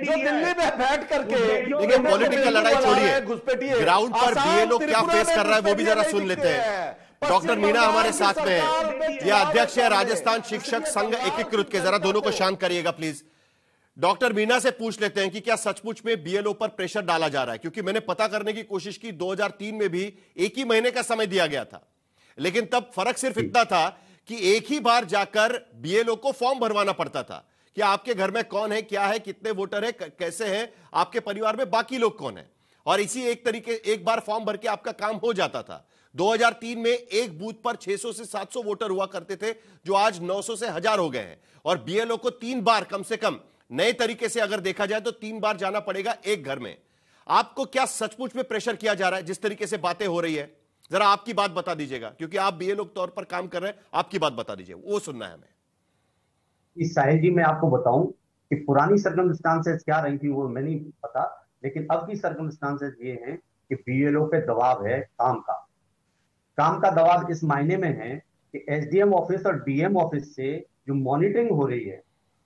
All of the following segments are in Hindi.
जो दिल्ली में बैठ करके देखिए पॉलिटिकल लड़ाई छोड़िए, ग्राउंड पर बीएलओ क्या फेस कर रहा है वो भी जरा सुन लेते हैं। डॉक्टर मीणा हमारे साथ में है, ये अध्यक्ष है राजस्थान शिक्षक संघ एकीकृत के। जरा दोनों को शांत करिएगा प्लीज। डॉक्टर मीणा से पूछ लेते हैं कि क्या सचमुच में बीएलओ पर प्रेशर डाला जा रहा है, क्योंकि मैंने पता करने की कोशिश की 2003 में भी एक ही महीने का समय दिया गया था, लेकिन तब फर्क सिर्फ इतना था कि एक ही बार जाकर बीएलओ को फॉर्म भरवाना पड़ता था कि आपके घर में कौन है, क्या है, कितने वोटर है, कैसे हैं, आपके परिवार में बाकी लोग कौन है, और इसी एक बार फॉर्म भर के आपका काम हो जाता था। 2003 में एक बूथ पर 600 से 700 वोटर हुआ करते थे, जो आज 900 से 1000 हो गए हैं, और बीएलओ को 3 बार कम से कम, नए तरीके से अगर देखा जाए तो 3 बार जाना पड़ेगा एक घर में। आपको क्या सचमुच में प्रेशर किया जा रहा है जिस तरीके से बातें हो रही है? जरा आपकी बात बता दीजिएगा, क्योंकि आप बीएलओ के तौर पर काम कर रहे हैं, आपकी बात बता दीजिए, वो सुनना है हमें। साहिल जी, मैं आपको बताऊं कि पुरानी सर्कमस्टांसेस क्या रही थी वो मैं नहीं पता, लेकिन अब की सर्कमस्टांसेस ये हैं कि बीएलओ पे दबाव है काम का दबाव इस मायने में है कि एसडीएम ऑफिस और डीएम ऑफिस से जो मॉनिटरिंग हो रही है,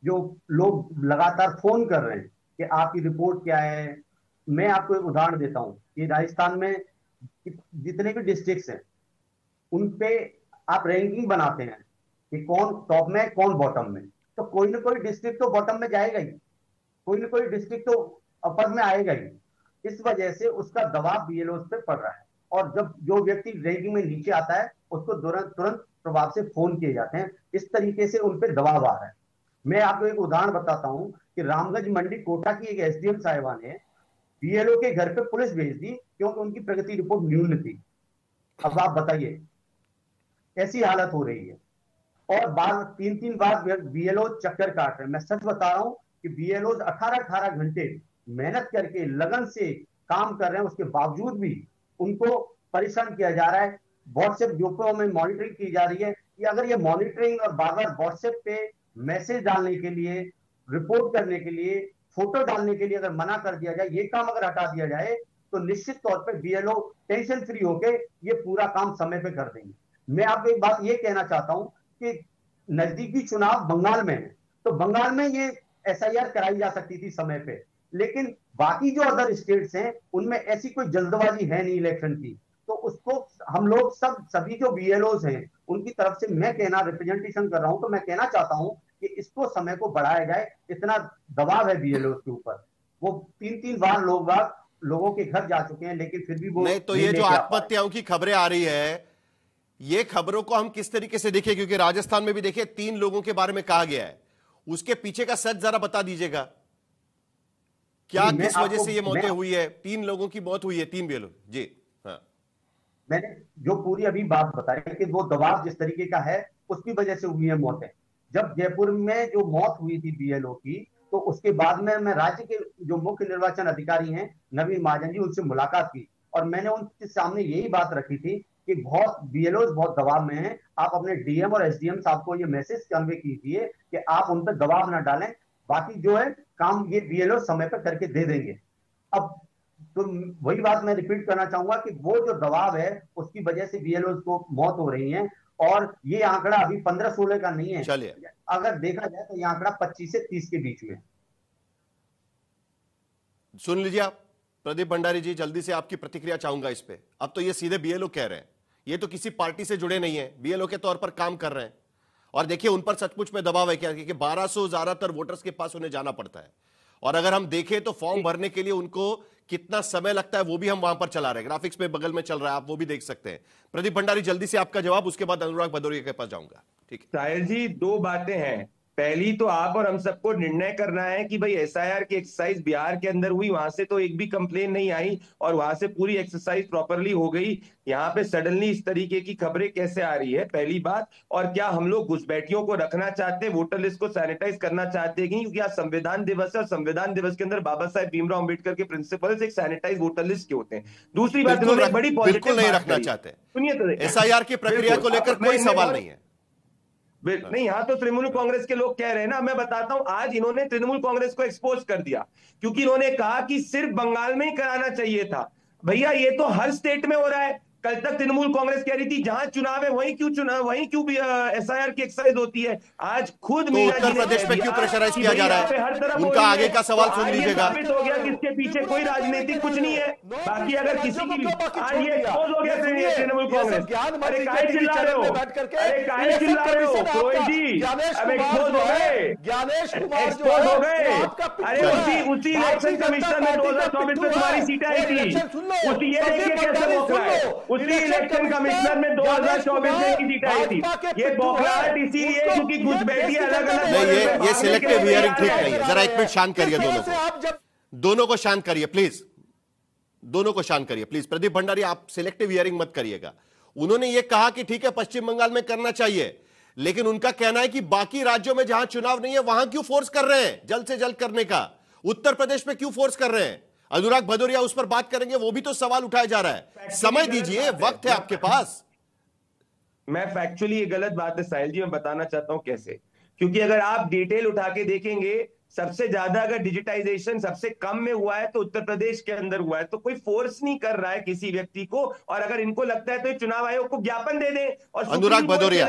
जो लोग लगातार फोन कर रहे हैं कि आपकी रिपोर्ट क्या है। मैं आपको एक उदाहरण देता हूं कि राजस्थान में जितने भी डिस्ट्रिक्ट्स हैं उन पे आप रैंकिंग बनाते हैं कि कौन टॉप में कौन बॉटम में, तो कोई ना कोई डिस्ट्रिक्ट तो बॉटम में जाएगा ही, कोई ना कोई डिस्ट्रिक्ट तो अपर में आएगा ही। इस वजह से उसका दबाव बीएलओ पे पड़ रहा है, और जब जो व्यक्ति रैंकिंग में नीचे आता है उसको तुरंत प्रभाव से फोन किए जाते हैं। इस तरीके से उन पे दबाव आ रहा है। मैं आपको एक उदाहरण बताता हूं कि रामगंज मंडी कोटा की एक एसडीएम साहिबा ने बीएलओ के घर पे पुलिस भेज दी क्योंकि उनकी प्रगति रिपोर्ट न्यून थी। अब आप बताइए, ऐसी हालत हो रही है। और बार 3 बार बीएलओ चक्कर काट रहे हैं। मैं सच बता रहा हूं कि बीएलओ 18 घंटे मेहनत करके लगन से काम कर रहे हैं, उसके बावजूद भी उनको परेशान किया जा रहा है। व्हाट्सएप ग्रुपों में मॉनिटरिंग की जा रही है कि अगर ये मॉनिटरिंग और बार बार व्हाट्सएप पे मैसेज डालने के लिए, रिपोर्ट करने के लिए, फोटो डालने के लिए अगर मना कर दिया जाए, ये काम अगर हटा दिया जाए, तो निश्चित तौर पे बीएलओ टेंशन फ्री होके ये पूरा काम समय पे कर देंगे। मैं आपको एक बात ये कहना चाहता हूं कि नजदीकी चुनाव बंगाल में है, तो बंगाल में ये एसआईआर कराई जा सकती थी समय पे, लेकिन बाकी जो अदर स्टेट्स हैं उनमें ऐसी कोई जल्दबाजी है नहीं इलेक्शन की। तो उसको हम लोग सभी जो बीएलओज हैं उनकी तरफ से मैं कहना, रिप्रेजेंटेशन कर रहा हूं, तो मैं कहना चाहता हूं कि इसको समय को बढ़ाया जाए। इतना दबाव है बीएलओ के ऊपर। वो 3 बार लोगों के घर जा चुके हैं, लेकिन फिर भी वो नहीं। तो ये जो आत्महत्याओं की खबरें आ रही है, ये खबरों को हम किस तरीके से देखें? क्योंकि राजस्थान में भी देखिए 3 लोगों के बारे में कहा गया है, उसके पीछे का सच जरा बता दीजिएगा, क्या किस वजह से ये मौतें हुई है? 3 लोगों की मौत हुई है, 3 बीएलओ जी। हाँ, मैंने जो पूरी अभी बात बताई कि वो दबाव जिस तरीके का है उसकी वजह से हुई है मौतें। जब जयपुर में जो मौत हुई थी बीएलओ की, तो उसके बाद में मैं राज्य के जो मुख्य निर्वाचन अधिकारी हैं नवीन महाजन जी, उनसे मुलाकात की, और मैंने उनके सामने यही बात रखी थी कि बहुत बीएलओ बहुत दबाव में हैं। आप अपने डीएम और एसडीएम साहब को ये मैसेज कन्वे कीजिए कि आप उन पर दबाव ना डालें, बाकी जो है काम ये बीएलओ समय पर करके दे देंगे। अब तो वही बात मैं रिपीट करना चाहूंगा कि वो जो दबाव है उसकी वजह से बीएलओ को मौत हो रही है, और ये आंकड़ा अभी 15-16 का नहीं है। चलिए, अगर देखा जाए तो ये आंकड़ा 25 से 30 के बीच में। सुन लीजिए आप प्रदीप भंडारी जी, जल्दी से आपकी प्रतिक्रिया चाहूंगा इस पे। अब तो ये सीधे बीएलओ कह रहे हैं, ये तो किसी पार्टी से जुड़े नहीं है, बीएलओ के तौर पर काम कर रहे हैं, और देखिए उन पर सचमुच में दबाव है क्या, क्योंकि 1200 ज्यादातर वोटर्स के पास उन्हें जाना पड़ता है, और अगर हम देखें तो फॉर्म भरने के लिए उनको कितना समय लगता है वो भी हम वहां पर चला रहे हैं, ग्राफिक्स में बगल में चल रहा है, आप वो भी देख सकते हैं। प्रदीप भंडारी, जल्दी से आपका जवाब, उसके बाद अनुराग भदौरिया के पास जाऊंगा। ठीक है साहिल जी, 2 बातें हैं। पहली तो आप और हम सबको निर्णय करना है कि भाई एसआईआर की एक्सरसाइज बिहार के अंदर हुई, वहां से तो एक भी कंप्लेन नहीं आई और वहां से पूरी एक्सरसाइज प्रॉपरली हो गई। यहाँ पे सडनली इस तरीके की खबरें कैसे आ रही है, पहली बात। और क्या हम लोग घुसपैठियों को रखना चाहते हैं, वोटर लिस्ट को सैनिटाइज करना चाहते हैं? क्योंकि आज संविधान दिवस है और संविधान दिवस के अंदर बाबा साहेब भीमराव अम्बेडकर के प्रिंसिपल्स एक सैनिटाइज वोटर लिस्ट के होते हैं। दूसरी बात, बड़ी बिल्कुल नहीं रखना चाहते, सुनिए तो, एसआईआर की प्रक्रिया को लेकर कोई सवाल नहीं है। नहीं, यहाँ तो तृणमूल कांग्रेस के लोग कह रहे हैं ना। मैं बताता हूं, आज इन्होंने तृणमूल कांग्रेस को एक्सपोज कर दिया, क्योंकि इन्होंने कहा कि सिर्फ बंगाल में ही कराना चाहिए था। भैया ये तो हर स्टेट में हो रहा है। कल तक तृणमूल कांग्रेस कह रही थी जहां चुनाव है वहीं क्यों एसआईआर की एक्सरसाइज होती है। आज खुद तो उत्तर प्रदेश पे क्यों प्रेशराइज किया जा रहा है? उनका आगे का सवाल सुन लीजिएगा। साबित हो गया कि इसके पीछे कोई राजनीतिक कुछ नहीं है। बाकी अगर किसी की आज ये एक्सपोज हो गया तृणमूल कांग्रेस, अरे काहे चिल्ला रहे हो, अरे काहे चिल्ला रहे हो रोहित जी, अब एक्सपोज हो गए, एक्सपोज हो गए। अरे उसी इलेक्शन कमिश्नर में 2024 में तुम्हारी सीटें आई थी, उसी ये देखिए कैसे बौखला है, उसी इलेक्शन कमिश्नर में 2024 में की सीटें आई थी। ये बौखलाहट इसीलिए क्योंकि घुसपैठी अलग अलग। ये सिलेक्टिव हियरिंग ठीक नहीं है। जरा एक मिनट शांत करिए दोनों को शांत करिए प्लीज, दोनों को शांत करिए प्लीज। प्रदीप भंडारी, आप सिलेक्टिव हियरिंग मत करिएगा। उन्होंने ये कहा कि ठीक है पश्चिम बंगाल में करना चाहिए, लेकिन उनका कहना है कि बाकी राज्यों में जहां चुनाव नहीं है वहां क्यों फोर्स कर रहे हैं जल्द से जल्द करने का, उत्तर प्रदेश में क्यों फोर्स कर रहे हैं? अनुराग भदौरिया उस पर बात करेंगे, वो भी तो सवाल उठाया जा रहा है। समय दीजिए, वक्त है आपके पास। मैं फैक्चुअली ये गलत बात है साहिल जी, मैं बताना चाहता हूं कैसे। क्योंकि अगर आप डिटेल उठा के देखेंगे, सबसे ज्यादा अगर डिजिटाइजेशन सबसे कम में हुआ है तो उत्तर प्रदेश के अंदर हुआ है। तो कोई फोर्स नहीं कर रहा है किसी व्यक्ति को, और अगर इनको लगता है तो चुनाव आयोग को ज्ञापन दे दें और अनुराग भदौरिया,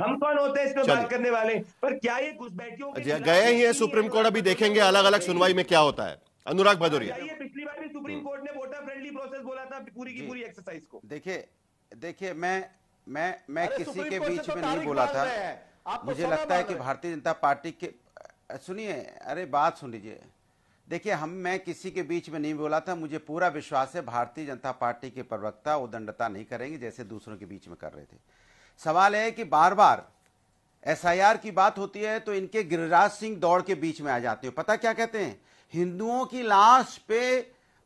हम कौन होते हैं इसमें बात करने वाले? पर क्या ये घुसपैठियों गए ही है सुप्रीम कोर्ट, अभी देखेंगे अलग अलग सुनवाई में क्या होता है। अनुराग भदौरिया, पिछली बार भी सुप्रीम कोर्ट ने वोटर फ्रेंडली प्रोसेस बोला था पूरी की पूरी एक्सरसाइज को। देखिए मैं किसी के बीच में नहीं बोला था। मुझे लगता है कि भारतीय जनता पार्टी के, सुनिए, अरे बात सुन लीजिए। देखिए मैं किसी के बीच में नहीं बोला था। मुझे पूरा विश्वास है भारतीय जनता पार्टी के प्रवक्ता उद्दंडता नहीं करेंगे जैसे दूसरों के बीच में कर रहे थे। सवाल है कि बार बार एसआईआर की बात होती है तो इनके गिरिराज सिंह दौड़ के बीच में आ जाते हो। पता क्या कहते हैं? हिंदुओं की लाश पे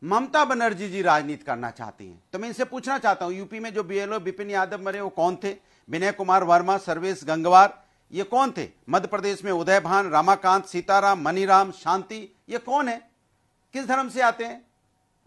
ममता बनर्जी जी राजनीति करना चाहती हैं। तो मैं इनसे पूछना चाहता हूं, यूपी में जो बीएलओ विपिन यादव मरे वो कौन थे? विनय कुमार वर्मा, सर्वेश गंगवार, ये कौन थे? मध्य प्रदेश में उदय भान, रमाकांत, सीताराम, मनीराम, शांति, ये कौन है? किस धर्म से आते हैं?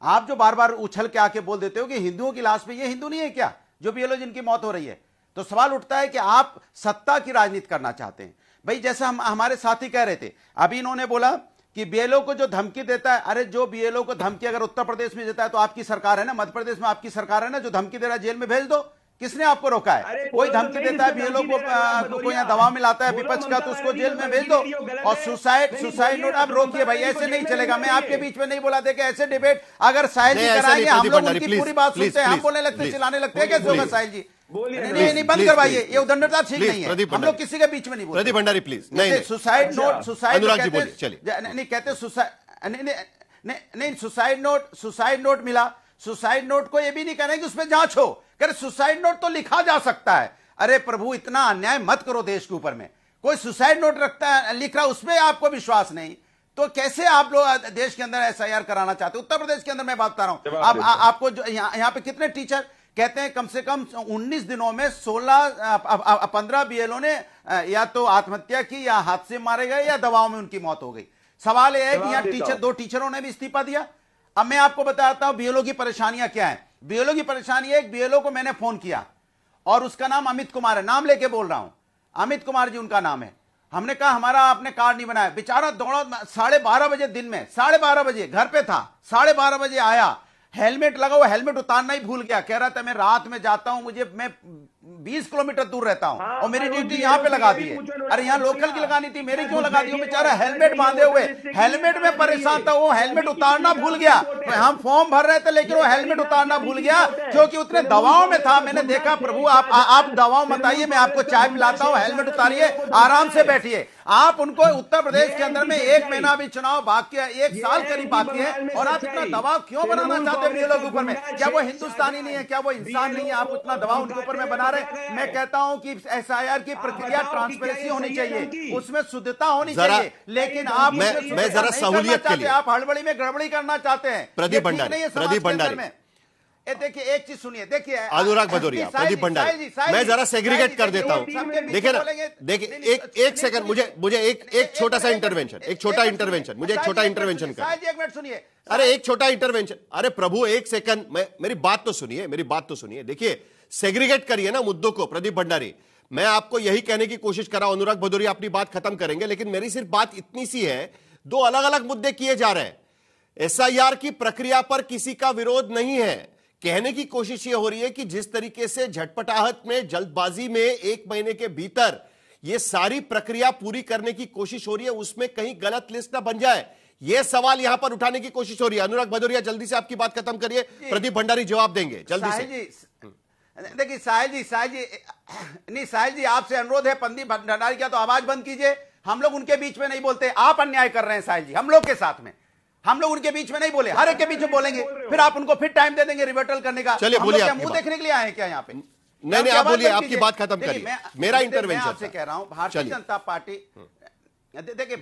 आप जो बार बार उछल के आके बोल देते हो कि हिंदुओं की लाश पे, ये हिंदू नहीं है क्या जो बीएलओ जिनकी मौत हो रही है? तो सवाल उठता है कि आप सत्ता की राजनीति करना चाहते हैं। भाई जैसा हमारे साथी कह रहे थे, अभी इन्होंने बोला कि बीएलओ को जो धमकी देता है, अरे जो बीएलओ को धमकी अगर उत्तर प्रदेश में देता है तो आपकी सरकार है ना, मध्य प्रदेश में आपकी सरकार है ना, जो धमकी दे रहा है जेल में भेज दो। किसने आपको रोका है? कोई धमकी देता है बीएलओ को यहाँ दबाव में लाता है विपक्ष का, तो उसको जेल में भेज दो। और सुसाइड नोट, अब रोकिए भाई, ऐसे नहीं चलेगा। मैं आपके बीच में नहीं बोला था कि ऐसे डिबेट अगर साहिल जी कराएंगे, हम लोग उनकी पूरी बात सुनते हैं, हम बोलने लगते हैं, चिल्लाने लगते हैं, कैसे होगा साहिल जी? नहीं बंद करवाइए, ये उद्दंडता ठीक नहीं है। हम लोग किसी के बीच में नहीं बोलते। प्रदीप भंडारी प्लीज। नहीं, suicide note, suicide Anurag ji बोलिए, चलिए। नहीं कहते सुसाइड नोट मिला, सुसाइड नोट को ये भी नहीं कहना कि उसमें जांच हो, करे सुसाइड नोट तो लिखा जा सकता है। अरे प्रभु, इतना अन्याय मत करो देश के ऊपर में। कोई सुसाइड नोट रखता है, लिख रहा, उसमें आपको विश्वास नहीं, तो कैसे आप लोग देश के अंदर एसआईआर कराना चाहते? उत्तर प्रदेश के अंदर मैं बात बता रहा हूं। आपको जो यहाँ पे कितने टीचर कहते हैं कम से कम 19 दिनों में 15 बीएलओ ने या तो आत्महत्या की या हाथ से मारे गए या दवाओं में उनकी मौत हो गई। सवाल यह है कि यहाँ दो टीचरों ने भी इस्तीफा दिया। अब मैं आपको बताता हूं बीएलओ की परेशानियां क्या है। बीएलओ की परेशानी है, एक बीएलओ को मैंने फोन किया और उसका नाम अमित कुमार है, नाम लेके बोल रहा हूं, अमित कुमार जी उनका नाम है। हमने कहा हमारा आपने कार्ड नहीं बनाया, बेचारा दौड़ा 12:30 बजे, दिन में 12:30 बजे घर पे था, 12:30 बजे आया, हेलमेट लगा हुआ, हेलमेट उतारना ही भूल गया। कह रहा था मैं रात में जाता हूं, मैं 20 किलोमीटर दूर रहता हूं और मेरी ड्यूटी यहां पे लगा दी है। अरे यहां लोकल की लगानी थी, मेरी क्यों लगा दी? बेचारा हेलमेट बांधे हुए, हेलमेट में परेशान था, वो हेलमेट उतारना भूल गया। हम फॉर्म भर रहे थे लेकिन वो हेलमेट उतारना भूल गया क्योंकि उतने दवाओं में था। मैंने देखा प्रभु आप दवाओं मत आइए, मैं आपको चाय पिलाता हूं, हेलमेट उतारिए, आराम से बैठिए। आप उनको उत्तर प्रदेश के अंदर में 1 महीना भी चुनाव बाकी है, 1 साल करीब बाकी है, और आप इतना दबाव क्यों बनाना चाहते हैं बीएलओ के ऊपर में? क्या वो हिंदुस्तानी नहीं है? क्या वो इंसान नहीं है? आप उतना दबाव उनके ऊपर में बना रहे। मैं कहता हूं कि एसआईआर की प्रक्रिया ट्रांसपेरेंसी होनी चाहिए, उसमें शुद्धता होनी चाहिए, लेकिन आप मैं जरा सहूलियत के लिए आप हड़बड़ी में गड़बड़ी करना चाहते हैं। प्रदीप भंडारी, देखिए एक चीज सुनिए, देखिए अनुराग भदौरिया, प्रदीप भंडारी, मैं जरा सेग्रीगेट कर देता हूं। देखिए ना, देखिए एक सेकंड, मुझे एक छोटा सा इंटरवेंशन, मुझे एक छोटा इंटरवेंशन कर, 1 मिनट सुनिए। अरे एक छोटा इंटरवेंशन, अरे प्रभु एक सेकंड, मेरी बात तो सुनिए। देखिए सेग्रीगेट करिए ना मुद्दों को। प्रदीप भंडारी, मैं आपको यही कहने की कोशिश कर रहा हूं, अनुराग भदौरिया अपनी बात खत्म करेंगे, लेकिन मेरी सिर्फ बात इतनी सी है, 2 अलग अलग मुद्दे किए जा रहे हैं। एसआईआर की प्रक्रिया पर किसी का विरोध नहीं है, कहने की कोशिश ये हो रही है कि जिस तरीके से झटपटाहट में, जल्दबाजी में 1 महीने के भीतर ये सारी प्रक्रिया पूरी करने की कोशिश हो रही है, उसमें कहीं गलत लिस्ट ना बन जाए, यह सवाल यहां पर उठाने की कोशिश हो रही है। अनुराग भदौरिया, जल्दी से आपकी बात खत्म करिए, प्रदीप भंडारी जवाब देंगे जल्दी से। देखिए साहिल जी आपसे अनुरोध है, प्रदीप भंडारी का तो आवाज बंद कीजिए, हम लोग उनके बीच में नहीं बोलते। आप अन्याय कर रहे हैं साहिल जी, हम लोग के साथ में, हम लोग उनके बीच में नहीं बोले, हर एक के बीच में बोलेंगे, फिर आप उनको फिर टाइम दे देंगे रिबर्टल करने का। चलिए बोलिए, मुंह देखने के लिए आए हैं क्या यहाँ पे? नहीं, आप बोलिए, आपकी बात खत्म करिए, मेरा इंटरवेंशन आपसे कह रहा हूं, भारतीय जनता पार्टी, देखिए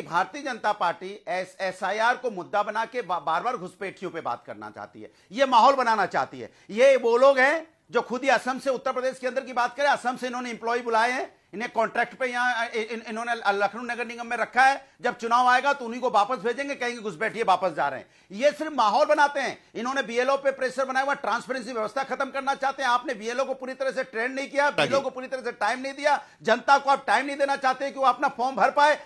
भारतीय जनता पार्टी एसआईआर को मुद्दा बना के बार बार घुसपैठियों पे बात करना चाहती है, ये माहौल बनाना चाहती है। ये वो लोग हैं जो खुद ही असम से, उत्तर प्रदेश के अंदर की बात करें, असम से इन्होंने इंप्लॉय बुलाए हैं, इन्हें कॉन्ट्रैक्ट पे यहाँ इन्होंने लखनऊ नगर निगम में रखा है। जब चुनाव आएगा तो उन्हीं को वापस भेजेंगे, कहेंगे घुसपैठिए वापस जा रहे हैं। ये सिर्फ माहौल बनाते हैं। इन्होंने बीएलओ पे प्रेशर बनाया हुआ, ट्रांसपेरेंसी व्यवस्था खत्म करना चाहते हैं। आपने बीएलओ को पूरी तरह से ट्रेन नहीं किया, बीएलओ को पूरी तरह से टाइम नहीं दिया, जनता को आप टाइम नहीं देना चाहते कि वो अपना फॉर्म भर पाए।